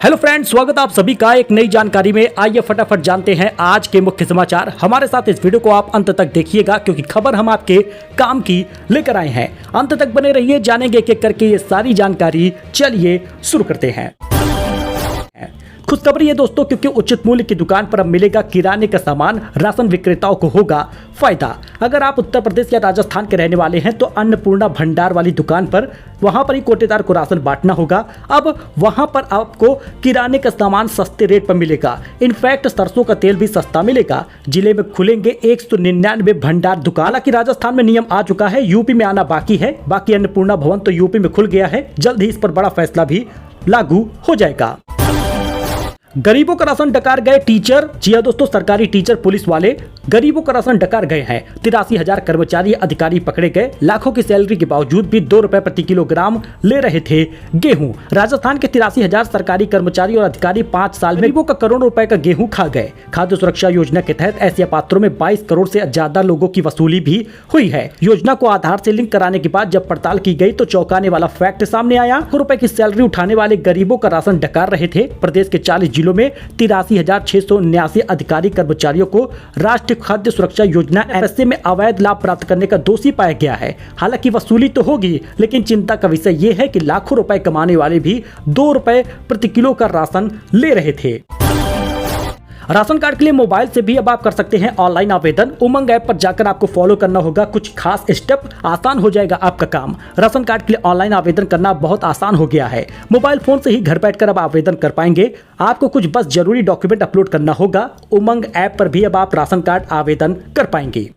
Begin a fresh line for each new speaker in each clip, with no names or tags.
Hello friends, स्वागत आप सभी का एक नई जानकारी में। आइए फटाफट जानते हैं आज के मुख्य समाचार। हमारे साथ इस वीडियो को आप अंत तक देखिएगा क्योंकि खबर हम आपके काम की लेकर आए हैं। अंत तक बने रहिए, जानेंगे एक एक करके ये सारी जानकारी। चलिए शुरू करते हैं। खुशखबरी है दोस्तों, क्योंकि उचित मूल्य की दुकान पर अब मिलेगा किराने का सामान। राशन विक्रेताओं को होगा फायदा। अगर आप उत्तर प्रदेश या राजस्थान के रहने वाले हैं तो अन्नपूर्णा भंडार वाली दुकान पर वहां पर ही कोटेदार को राशन बांटना होगा। अब वहां पर आपको किराने का सामान सस्ते रेट पर मिलेगा। इनफैक्ट सरसों का तेल भी सस्ता मिलेगा। जिले में खुलेंगे 199 भंडार दुकान। हालांकि राजस्थान में नियम आ चुका है, यूपी में आना बाकी है। बाकी अन्नपूर्णा भवन तो यूपी में खुल गया है, जल्द ही इस पर बड़ा फैसला भी लागू हो जाएगा। गरीबों का राशन डकार गए टीचर। जी हां दोस्तों, सरकारी टीचर पुलिस वाले गरीबों का राशन डकार गए हैं। 83,000 कर्मचारी अधिकारी पकड़े गए। लाखों की सैलरी के बावजूद भी 2 रुपए प्रति किलोग्राम ले रहे थे गेहूं। राजस्थान के 83,000 सरकारी कर्मचारी और अधिकारी 5 साल में गरीबों का करोड़ों रुपए का गेहूं खा गए। खाद्य सुरक्षा योजना के तहत ऐसे पात्रों में 22 करोड़ से ज्यादा लोगों की वसूली भी हुई है। योजना को आधार से लिंक कराने के बाद जब पड़ताल की गई तो चौंकाने वाला फैक्ट सामने आया। लाखों रुपए की सैलरी उठाने वाले गरीबों का राशन डकार रहे थे। प्रदेश के 40 जिलों में 83,679 अधिकारी कर्मचारियों को राष्ट्रीय खाद्य सुरक्षा योजना एफएसए में अवैध लाभ प्राप्त करने का दोषी पाया गया है। हालांकि वसूली तो होगी, लेकिन चिंता का विषय यह है कि लाखों रुपए कमाने वाले भी 2 रुपए प्रति किलो का राशन ले रहे थे। राशन कार्ड के लिए मोबाइल से भी अब आप कर सकते हैं ऑनलाइन आवेदन। उमंग ऐप पर जाकर आपको फॉलो करना होगा कुछ खास स्टेप, आसान हो जाएगा आपका काम। राशन कार्ड के लिए ऑनलाइन आवेदन करना बहुत आसान हो गया है। मोबाइल फोन से ही घर बैठकर अब आवेदन कर पाएंगे। आपको कुछ बस जरूरी डॉक्यूमेंट अपलोड करना होगा। उमंग ऐप पर भी अब आप राशन कार्ड आवेदन कर पाएंगे।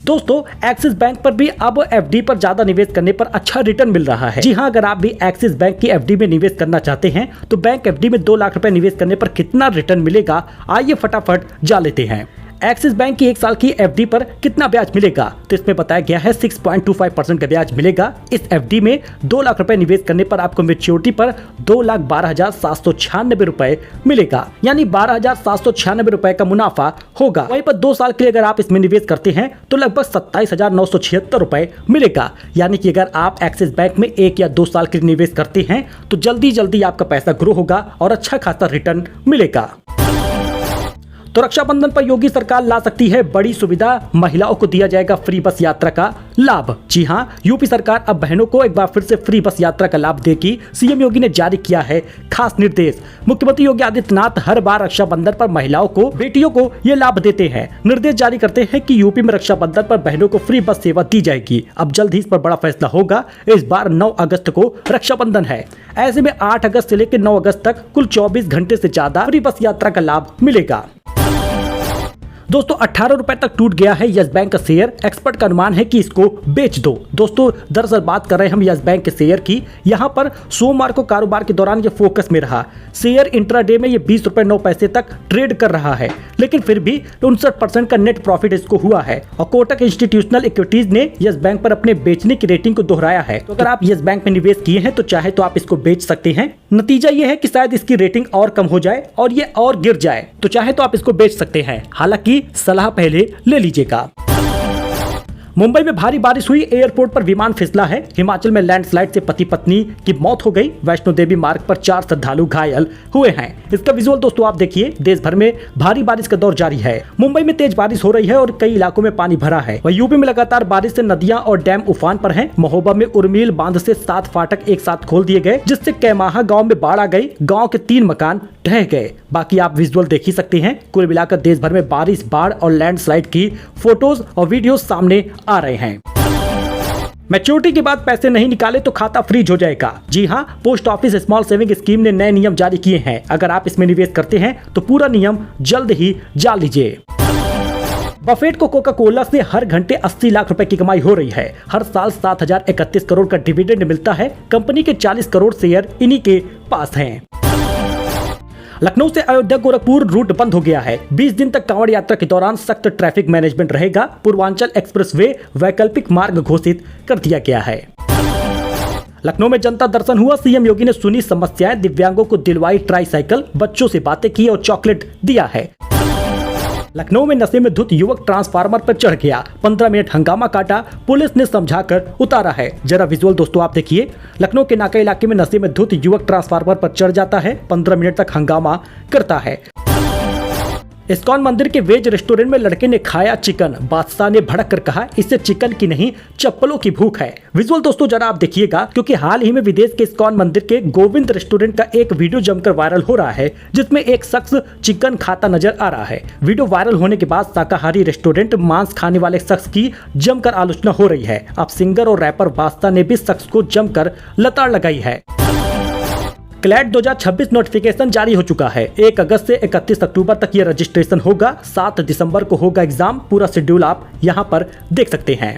दोस्तों, एक्सिस बैंक पर भी अब एफडी पर ज्यादा निवेश करने पर अच्छा रिटर्न मिल रहा है। जी हां, अगर आप भी एक्सिस बैंक की एफडी में निवेश करना चाहते हैं तो बैंक एफडी में 2 लाख रुपए निवेश करने पर कितना रिटर्न मिलेगा, आइए फटाफट जान लेते हैं। एक्सिस बैंक की 1 साल की एफडी पर कितना ब्याज मिलेगा, तो इसमें बताया गया है 6.25% का ब्याज मिलेगा। इस एफडी में 2 लाख रुपए निवेश करने पर आपको मैच्योरिटी पर 2,12,796 रुपए मिलेगा, यानी 12,796 रुपए का मुनाफा होगा। वहीं पर 2 साल के लिए अगर आप इसमें निवेश करते हैं तो लगभग 27,976 रुपए मिलेगा। यानी कि अगर आप एक्सिस बैंक में 1 या 2 साल के लिए निवेश करते हैं तो जल्दी जल्दी आपका पैसा ग्रो होगा और अच्छा खासा रिटर्न मिलेगा। तो रक्षाबंधन पर योगी सरकार ला सकती है बड़ी सुविधा। महिलाओं को दिया जाएगा फ्री बस यात्रा का लाभ। जी हां, यूपी सरकार अब बहनों को एक बार फिर से फ्री बस यात्रा का लाभ देगी। सीएम योगी ने जारी किया है खास निर्देश। मुख्यमंत्री योगी आदित्यनाथ हर बार रक्षाबंधन पर महिलाओं को, बेटियों को ये लाभ देते हैं। निर्देश जारी करते हैं कि यूपी में रक्षाबंधन पर बहनों को फ्री बस सेवा दी जाएगी। अब जल्द ही इस पर बड़ा फैसला होगा। इस बार 9 अगस्त को रक्षाबंधन है। ऐसे में 8 अगस्त से लेकर 9 अगस्त तक कुल 24 घंटे से ज्यादा फ्री बस यात्रा का लाभ मिलेगा। दोस्तों, 18 रुपए तक टूट गया है यस बैंक का शेयर। एक्सपर्ट का अनुमान है कि इसको बेच दो। दोस्तों, दरअसल बात कर रहे हैं हम यस बैंक के शेयर की। यहां पर सोमवार को कारोबार के दौरान ये फोकस में रहा। शेयर इंट्राडे में ये 20 रुपए 9 पैसे तक ट्रेड कर रहा है, लेकिन फिर भी 59% का नेट प्रॉफिट इसको हुआ है। और कोटक इंस्टीट्यूशनल इक्विटीज ने यस बैंक पर अपने बेचने की रेटिंग को दोहराया है। तो अगर आप यस बैंक में निवेश किए हैं तो चाहे तो आप इसको बेच सकते हैं। नतीजा ये है कि शायद इसकी रेटिंग और कम हो जाए और ये और गिर जाए, तो चाहे तो आप इसको बेच सकते हैं। हालांकि सलाह पहले ले लीजिएगा। मुंबई में भारी बारिश हुई, एयरपोर्ट पर विमान फिसला है। हिमाचल में लैंडस्लाइड से पति पत्नी की मौत हो गई। वैष्णो देवी मार्ग पर 4 श्रद्धालु घायल हुए हैं। इसका विजुअल दोस्तों आप देखिए। देश भर में भारी बारिश का दौर जारी है। मुंबई में तेज बारिश हो रही है और कई इलाकों में पानी भरा है। वहीं यूपी में लगातार बारिश से नदियां और डैम उफान पर हैं। महोबा में उर्मिल बांध से 7 फाटक एक साथ खोल दिए गए, जिससे कैमाहा गाँव में बाढ़ आ गई। गाँव के 3 मकान ढह गए। बाकी आप विजुअल देख ही सकते हैं। कुल मिलाकर देश भर में बारिश, बाढ़ और लैंडस्लाइड की फोटोज और वीडियो सामने आ रहे हैं। मैच्योरिटी के बाद पैसे नहीं निकाले तो खाता फ्रीज हो जाएगा। जी हां, post office small saving scheme ने नए नियम जारी किए हैं। अगर आप इसमें निवेश करते हैं तो पूरा नियम जल्द ही जान लीजिए। बफेट को कोका कोला से हर घंटे 80 लाख रुपए की कमाई हो रही है। हर साल 7,031 करोड़ का डिविडेंड मिलता है। कंपनी के 40 करोड़ शेयर इन्हीं के पास हैं। लखनऊ से अयोध्या गोरखपुर रूट बंद हो गया है। 20 दिन तक कांवड़ यात्रा के दौरान सख्त ट्रैफिक मैनेजमेंट रहेगा। पूर्वांचल एक्सप्रेसवे वैकल्पिक मार्ग घोषित कर दिया गया है। लखनऊ में जनता दर्शन हुआ। सीएम योगी ने सुनी समस्याएं, दिव्यांगों को दिलवाई ट्राईसाइकिल, बच्चों से बातें की और चॉकलेट दिया है। लखनऊ में नशे में धुत युवक ट्रांसफार्मर पर चढ़ गया, 15 मिनट हंगामा काटा, पुलिस ने समझाकर उतारा है। जरा विजुअल दोस्तों आप देखिए। लखनऊ के नाका इलाके में नशे में धुत युवक ट्रांसफार्मर पर चढ़ जाता है, 15 मिनट तक हंगामा करता है। इस्कॉन मंदिर के वेज रेस्टोरेंट में लड़के ने खाया चिकन, बादशाह ने भड़क कर कहा इससे चिकन की नहीं चप्पलों की भूख है। विजुअल दोस्तों जरा आप देखिएगा, क्योंकि हाल ही में विदेश के इस्कॉन मंदिर के गोविंद रेस्टोरेंट का एक वीडियो जमकर वायरल हो रहा है, जिसमें एक शख्स चिकन खाता नजर आ रहा है। वीडियो वायरल होने के बाद शाकाहारी रेस्टोरेंट मांस खाने वाले शख्स की जमकर आलोचना हो रही है। अब सिंगर और रैपर बादशाह ने भी शख्स को जमकर लताड़ लगाई है। क्लैट 2026 नोटिफिकेशन जारी हो चुका है। 1 अगस्त से 31 अक्टूबर तक ये रजिस्ट्रेशन होगा। 7 दिसंबर को होगा एग्जाम। पूरा शेड्यूल आप यहाँ पर देख सकते हैं।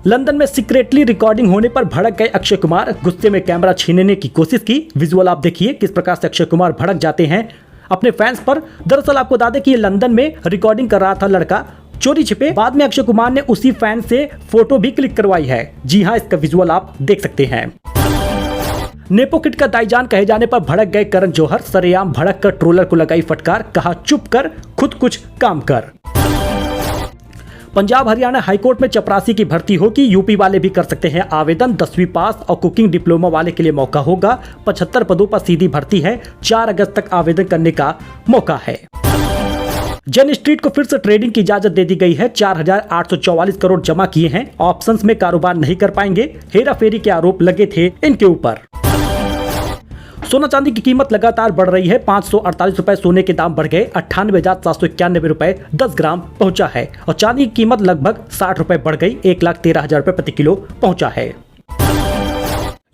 लंदन में सीक्रेटली रिकॉर्डिंग होने पर भड़क गए अक्षय कुमार, गुस्से में कैमरा छीनने की कोशिश की। विजुअल आप देखिए किस प्रकार से अक्षय कुमार भड़क जाते हैं अपने फैंस पर। दरअसल आपको बता दें कि ये लंदन में रिकॉर्डिंग कर रहा था लड़का चोरी छिपे। बाद में अक्षय कुमार ने उसी फैन से फोटो भी क्लिक करवाई है। जी हाँ, इसका विजुअल आप देख सकते हैं। नेपो किट का दाईजान कहे जाने पर भड़क गए करण जौहर, सरेआम भड़क कर ट्रोलर को लगाई फटकार, कहा चुप कर खुद कुछ काम कर। पंजाब हरियाणा हाईकोर्ट में चपरासी की भर्ती होगी, यूपी वाले भी कर सकते हैं आवेदन। 10वीं पास और कुकिंग डिप्लोमा वाले के लिए मौका होगा। 75 पदों पर सीधी भर्ती है। 4 अगस्त तक आवेदन करने का मौका है। जन स्ट्रीट को फिर से ट्रेडिंग की इजाजत दे दी गई है। 4,844 करोड़ जमा किए हैं। ऑप्शंस में कारोबार नहीं कर पाएंगे। हेरा फेरी के आरोप लगे थे इनके ऊपर। सोना चांदी की कीमत लगातार बढ़ रही है। 548 रुपए सोने के दाम बढ़ गए, 98,791 रुपए 10 ग्राम पहुंचा है। और चांदी की कीमत लगभग 60 रुपए बढ़ गई, 1,13,000 रुपए प्रति किलो पहुंचा है।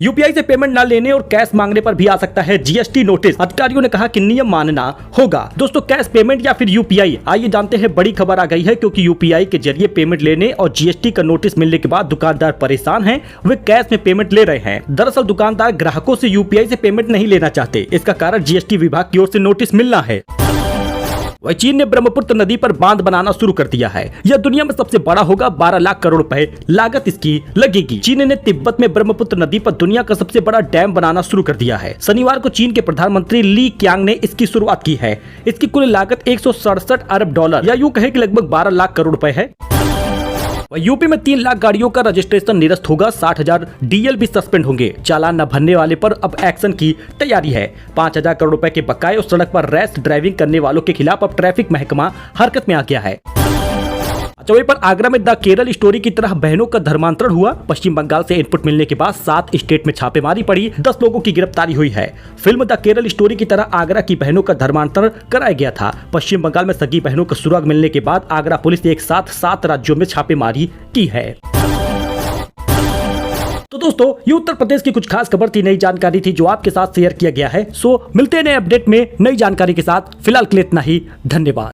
यूपीआई से पेमेंट न लेने और कैश मांगने पर भी आ सकता है जीएसटी नोटिस। अधिकारियों ने कहा कि नियम मानना होगा। दोस्तों कैश पेमेंट या फिर यूपीआई, आइए जानते हैं। बड़ी खबर आ गई है, क्योंकि यूपीआई के जरिए पेमेंट लेने और जीएसटी का नोटिस मिलने के बाद दुकानदार परेशान हैं। वे कैश में पेमेंट ले रहे हैं। दरअसल दुकानदार ग्राहकों से यूपीआई से पेमेंट नहीं लेना चाहते। इसका कारण जीएसटी विभाग की ओर से नोटिस मिलना है। वही चीन ने ब्रह्मपुत्र नदी पर बांध बनाना शुरू कर दिया है। यह दुनिया में सबसे बड़ा होगा। 12 लाख करोड़ रुपए लागत इसकी लगेगी। चीन ने तिब्बत में ब्रह्मपुत्र नदी पर दुनिया का सबसे बड़ा डैम बनाना शुरू कर दिया है। शनिवार को चीन के प्रधानमंत्री ली क्यांग ने इसकी शुरुआत की है। इसकी कुल लागत 167 अरब डॉलर या यूं कहे कि लगभग 12 लाख करोड़ रुपए है। यूपी में 3 लाख गाड़ियों का रजिस्ट्रेशन निरस्त होगा। 60,000 डीएल भी सस्पेंड होंगे। चालान न भरने वाले पर अब एक्शन की तैयारी है। 5,000 करोड़ रुपए के बकाये और सड़क पर रैश ड्राइविंग करने वालों के खिलाफ अब ट्रैफिक महकमा हरकत में आ गया है। वहीं पर आगरा में द केरल स्टोरी की तरह बहनों का धर्मांतरण हुआ। पश्चिम बंगाल से इनपुट मिलने के बाद 7 स्टेट में छापेमारी पड़ी। 10 लोगों की गिरफ्तारी हुई है। फिल्म द केरल स्टोरी की तरह आगरा की बहनों का धर्मांतरण कराया गया था। पश्चिम बंगाल में सगी बहनों का सुराग मिलने के बाद आगरा पुलिस ने एक साथ 7 राज्यों में छापेमारी की है। तो दोस्तों ये उत्तर प्रदेश की कुछ खास खबर थी, नई जानकारी थी जो आपके साथ शेयर किया गया है। सो मिलते हैं नए अपडेट में नई जानकारी के साथ। फिलहाल के लिए इतना ही। धन्यवाद।